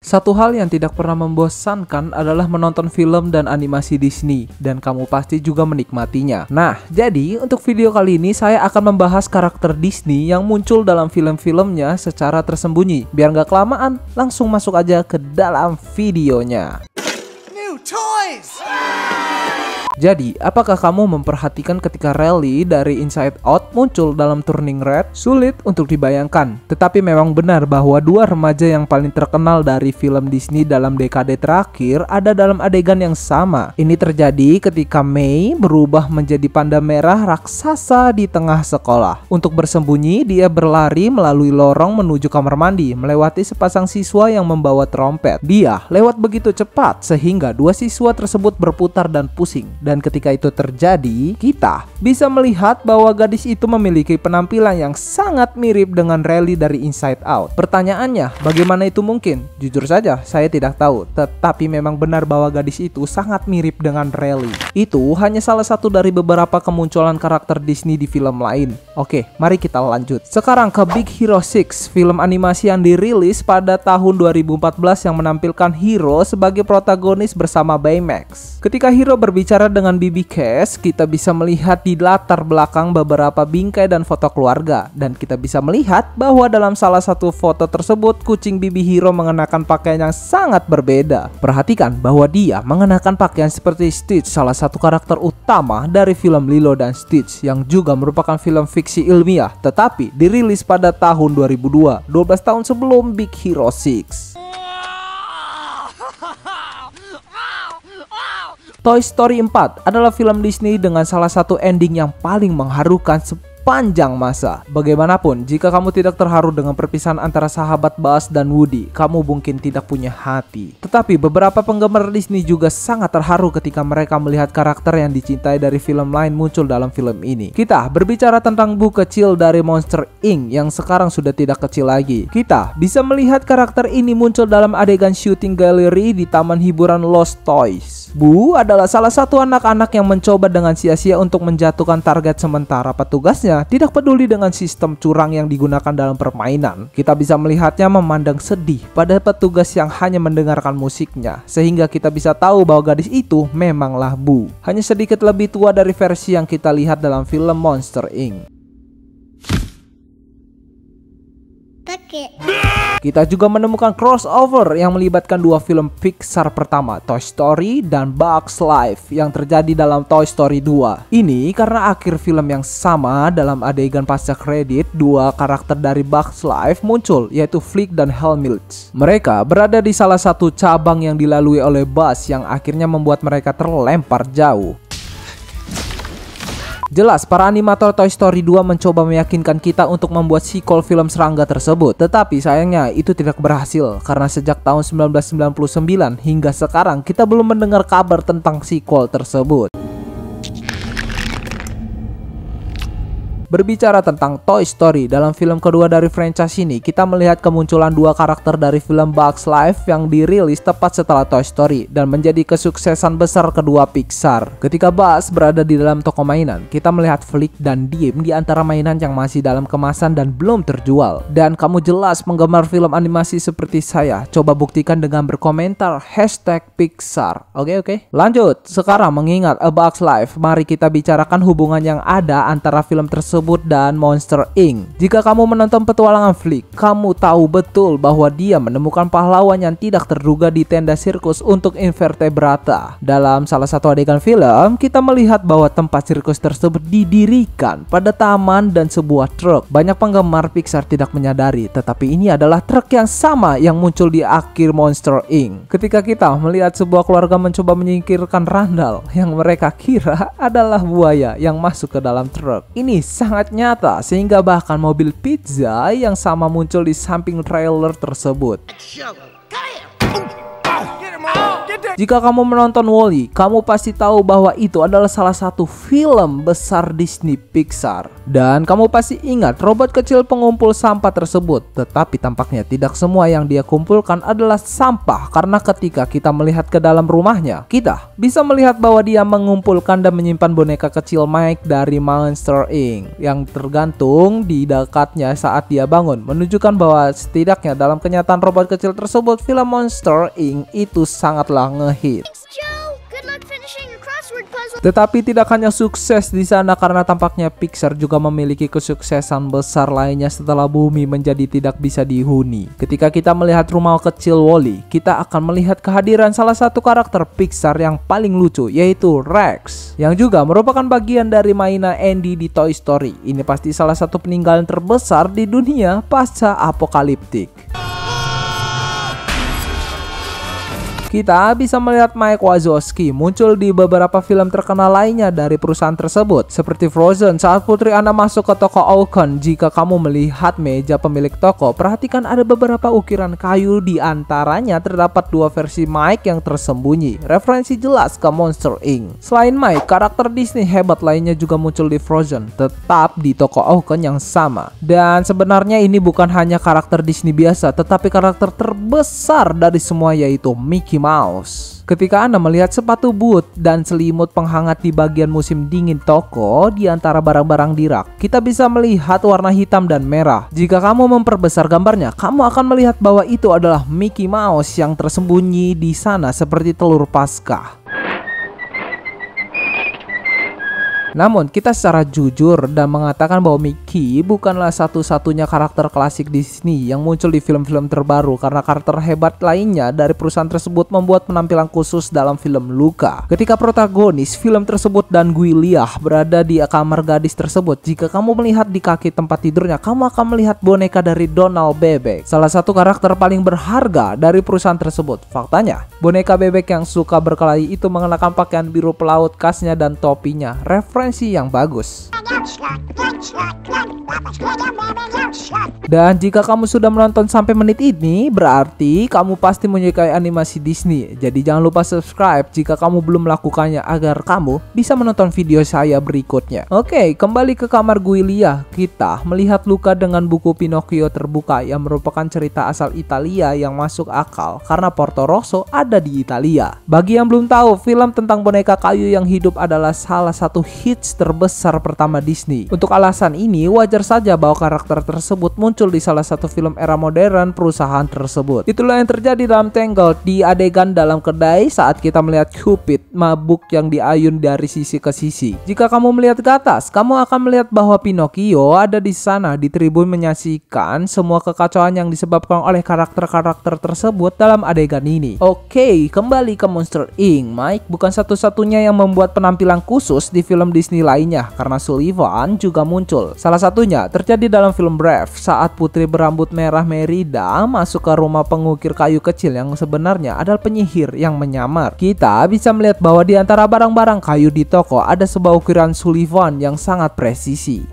Satu hal yang tidak pernah membosankan adalah menonton film dan animasi Disney, dan kamu pasti juga menikmatinya. Nah, jadi untuk video kali ini saya akan membahas karakter Disney yang muncul dalam film-filmnya secara tersembunyi. Biar nggak kelamaan, langsung masuk aja ke dalam videonya. New toys! Jadi, apakah kamu memperhatikan ketika Rally dari Inside Out muncul dalam Turning Red? Sulit untuk dibayangkan, tetapi memang benar bahwa dua remaja yang paling terkenal dari film Disney dalam dekade terakhir ada dalam adegan yang sama. Ini terjadi ketika May berubah menjadi panda merah raksasa di tengah sekolah. Untuk bersembunyi, dia berlari melalui lorong menuju kamar mandi, melewati sepasang siswa yang membawa trompet. Dia lewat begitu cepat sehingga dua siswa tersebut berputar dan pusing. Dan ketika itu terjadi, kita bisa melihat bahwa gadis itu memiliki penampilan yang sangat mirip dengan Rally dari Inside Out. Pertanyaannya, bagaimana itu mungkin? Jujur saja, saya tidak tahu. Tetapi memang benar bahwa gadis itu sangat mirip dengan Rally. Itu hanya salah satu dari beberapa kemunculan karakter Disney di film lain. Oke, mari kita lanjut. Sekarang ke Big Hero 6, film animasi yang dirilis pada tahun 2014 yang menampilkan Hero sebagai protagonis bersama Baymax. Ketika Hero berbicara dengan BB Cash, kita bisa melihat di latar belakang beberapa bingkai dan foto keluarga, dan kita bisa melihat bahwa dalam salah satu foto tersebut kucing BB Hero mengenakan pakaian yang sangat berbeda. Perhatikan bahwa dia mengenakan pakaian seperti Stitch, salah satu karakter utama dari film Lilo dan Stitch yang juga merupakan film fiksi ilmiah, tetapi dirilis pada tahun 2002, 12 tahun sebelum Big Hero 6. Toy Story 4 adalah film Disney dengan salah satu ending yang paling mengharukan sepanjang masa. Bagaimanapun, jika kamu tidak terharu dengan perpisahan antara sahabat Buzz dan Woody, kamu mungkin tidak punya hati. Tetapi beberapa penggemar Disney juga sangat terharu ketika mereka melihat karakter yang dicintai dari film lain muncul dalam film ini. Kita berbicara tentang Boo kecil dari Monsters, Inc. yang sekarang sudah tidak kecil lagi. Kita bisa melihat karakter ini muncul dalam adegan shooting gallery di taman hiburan Lost Toys. Boo adalah salah satu anak-anak yang mencoba dengan sia-sia untuk menjatuhkan target, sementara petugasnya tidak peduli dengan sistem curang yang digunakan dalam permainan. Kita bisa melihatnya memandang sedih pada petugas yang hanya mendengarkan musiknya, sehingga kita bisa tahu bahwa gadis itu memanglah Boo, hanya sedikit lebih tua dari versi yang kita lihat dalam film Monsters, Inc. Kita juga menemukan crossover yang melibatkan dua film Pixar pertama, Toy Story dan Bugs Life, yang terjadi dalam Toy Story 2. Ini karena akhir film yang sama dalam adegan pasca kredit, dua karakter dari Bugs Life muncul, yaitu Flick dan Helmholtz. Mereka berada di salah satu cabang yang dilalui oleh Buzz yang akhirnya membuat mereka terlempar jauh. Jelas, para animator Toy Story 2 mencoba meyakinkan kita untuk membuat sequel film serangga tersebut. Tetapi sayangnya itu tidak berhasil, karena sejak tahun 1999 hingga sekarang kita belum mendengar kabar tentang sequel tersebut. Berbicara tentang Toy Story, dalam film kedua dari franchise ini, kita melihat kemunculan dua karakter dari film Bugs Life yang dirilis tepat setelah Toy Story dan menjadi kesuksesan besar kedua Pixar. Ketika Buzz berada di dalam toko mainan, kita melihat Flick dan Diem di antara mainan yang masih dalam kemasan dan belum terjual. Dan kamu jelas penggemar film animasi seperti saya, coba buktikan dengan berkomentar #Pixar. Oke. Lanjut, sekarang mengingat A Bug's Life, mari kita bicarakan hubungan yang ada antara film tersebut dan Monsters, Inc. Jika kamu menonton petualangan Flick, kamu tahu betul bahwa dia menemukan pahlawan yang tidak terduga di tenda sirkus untuk invertebrata. Dalam salah satu adegan film, kita melihat bahwa tempat sirkus tersebut didirikan pada taman dan sebuah truk. Banyak penggemar Pixar tidak menyadari, tetapi ini adalah truk yang sama yang muncul di akhir Monsters, Inc. Ketika kita melihat sebuah keluarga mencoba menyingkirkan Randall yang mereka kira adalah buaya yang masuk ke dalam truk. Ini sangat nyata, sehingga bahkan mobil pizza yang sama muncul di samping trailer tersebut. Jika kamu menonton Wall-E, kamu pasti tahu bahwa itu adalah salah satu film besar Disney Pixar. Dan kamu pasti ingat robot kecil pengumpul sampah tersebut. Tetapi tampaknya tidak semua yang dia kumpulkan adalah sampah, karena ketika kita melihat ke dalam rumahnya, kita bisa melihat bahwa dia mengumpulkan dan menyimpan boneka kecil Mike dari Monster Inc. yang tergantung di dekatnya saat dia bangun, menunjukkan bahwa setidaknya dalam kenyataan robot kecil tersebut, film Monster Inc. itu sangatlah ngehits. Tetapi tidak hanya sukses di sana, karena tampaknya Pixar juga memiliki kesuksesan besar lainnya setelah bumi menjadi tidak bisa dihuni. Ketika kita melihat rumah kecil Wall-E, kita akan melihat kehadiran salah satu karakter Pixar yang paling lucu, yaitu Rex, yang juga merupakan bagian dari mainan Andy di Toy Story. Ini pasti salah satu peninggalan terbesar di dunia pasca apokaliptik. Kita bisa melihat Mike Wazowski muncul di beberapa film terkenal lainnya dari perusahaan tersebut, seperti Frozen saat Putri Anna masuk ke toko Auchan. Jika kamu melihat meja pemilik toko, perhatikan ada beberapa ukiran kayu, di antaranya terdapat dua versi Mike yang tersembunyi, referensi jelas ke Monster Inc. Selain Mike, karakter Disney hebat lainnya juga muncul di Frozen, tetap di toko Auchan yang sama. Dan sebenarnya ini bukan hanya karakter Disney biasa, tetapi karakter terbesar dari semua, yaitu Mickey Mouse. Ketika Anda melihat sepatu boot dan selimut penghangat di bagian musim dingin toko di antara barang-barang di rak, kita bisa melihat warna hitam dan merah. Jika kamu memperbesar gambarnya, kamu akan melihat bahwa itu adalah Mickey Mouse yang tersembunyi di sana seperti telur Paskah. Namun kita secara jujur dan mengatakan bahwa Mickey bukanlah satu-satunya karakter klasik Disney yang muncul di film-film terbaru, karena karakter hebat lainnya dari perusahaan tersebut membuat penampilan khusus dalam film Luca. Ketika protagonis film tersebut dan Gwiliah berada di kamar gadis tersebut, jika kamu melihat di kaki tempat tidurnya, kamu akan melihat boneka dari Donald Bebek, salah satu karakter paling berharga dari perusahaan tersebut. Faktanya, boneka bebek yang suka berkelahi itu mengenakan pakaian biru pelaut khasnya dan topinya, referensi yang bagus. Dan jika kamu sudah menonton sampai menit ini, berarti kamu pasti menyukai animasi Disney. Jadi jangan lupa subscribe jika kamu belum melakukannya, agar kamu bisa menonton video saya berikutnya. Oke, kembali ke kamar Gwiliah. Kita melihat Luca dengan buku Pinocchio terbuka yang merupakan cerita asal Italia yang masuk akal karena Porto Rosso ada di Italia. Bagi yang belum tahu, film tentang boneka kayu yang hidup adalah salah satu hits terbesar pertama Disney. Untuk alasan ini, wajar saja bahwa karakter tersebut muncul di salah satu film era modern perusahaan tersebut. Itulah yang terjadi dalam Tangled, di adegan dalam kedai saat kita melihat Cupid mabuk yang diayun dari sisi ke sisi. Jika kamu melihat ke atas, kamu akan melihat bahwa Pinocchio ada di sana di tribun menyaksikan semua kekacauan yang disebabkan oleh karakter-karakter tersebut dalam adegan ini. Oke, kembali ke Monster Inc. Mike bukan satu-satunya yang membuat penampilan khusus di film Disney lainnya, karena Sullivan juga muncul. Salah satunya terjadi dalam film Brave saat putri berambut merah Merida masuk ke rumah pengukir kayu kecil yang sebenarnya adalah penyihir yang menyamar. Kita bisa melihat bahwa di antara barang-barang kayu di toko ada sebuah ukiran Sullivan yang sangat presisi.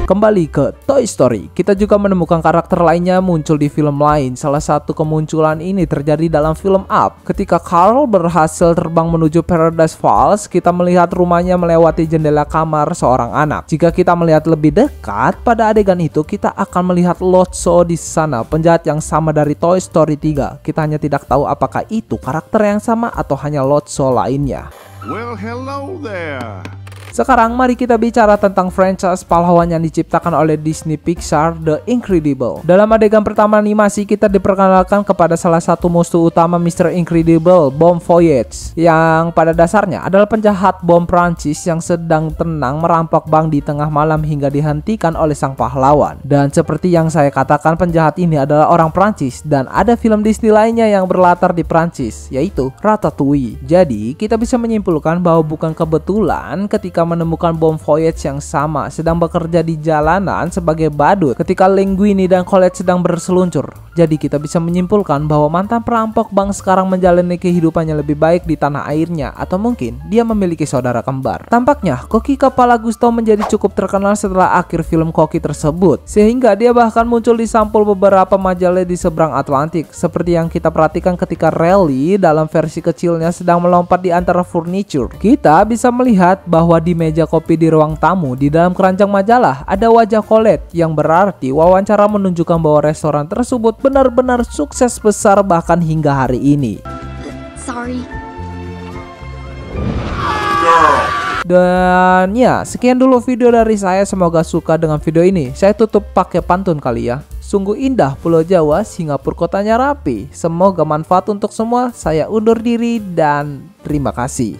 Kembali ke Toy Story, kita juga menemukan karakter lainnya muncul di film lain. Salah satu kemunculan ini terjadi dalam film Up. Ketika Carl berhasil terbang menuju Paradise Falls, kita melihat rumahnya melewati jendela kamar seorang anak. Jika kita melihat lebih dekat pada adegan itu, kita akan melihat Lotso di sana, penjahat yang sama dari Toy Story 3. Kita hanya tidak tahu apakah itu karakter yang sama atau hanya Lotso lainnya. Well, hello there. Sekarang mari kita bicara tentang franchise pahlawan yang diciptakan oleh Disney Pixar, The Incredible. Dalam adegan pertama animasi, kita diperkenalkan kepada salah satu musuh utama Mr. Incredible, Bom Voyage, yang pada dasarnya adalah penjahat bom Prancis yang sedang tenang merampok bank di tengah malam hingga dihentikan oleh sang pahlawan. Dan seperti yang saya katakan, penjahat ini adalah orang Prancis, dan ada film Disney lainnya yang berlatar di Prancis, yaitu Ratatouille. Jadi kita bisa menyimpulkan bahwa bukan kebetulan ketika menemukan bom Voyage yang sama sedang bekerja di jalanan sebagai badut ketika Linguini dan Colette sedang berseluncur. Jadi kita bisa menyimpulkan bahwa mantan perampok bank sekarang menjalani kehidupannya lebih baik di tanah airnya, atau mungkin dia memiliki saudara kembar. Tampaknya Koki Kepala Gusto menjadi cukup terkenal setelah akhir film Koki tersebut, sehingga dia bahkan muncul di sampul beberapa majalah di seberang Atlantik, seperti yang kita perhatikan ketika Rally dalam versi kecilnya sedang melompat di antara furniture. Kita bisa melihat bahwa di di meja kopi di ruang tamu, di dalam keranjang majalah ada wajah Colette yang berarti wawancara menunjukkan bahwa restoran tersebut benar-benar sukses besar bahkan hingga hari ini. Sorry. Dan ya, sekian dulu video dari saya. Semoga suka dengan video ini. Saya tutup pakai pantun kali ya. Sungguh indah Pulau Jawa, Singapura kotanya rapi. Semoga manfaat untuk semua. Saya undur diri dan terima kasih.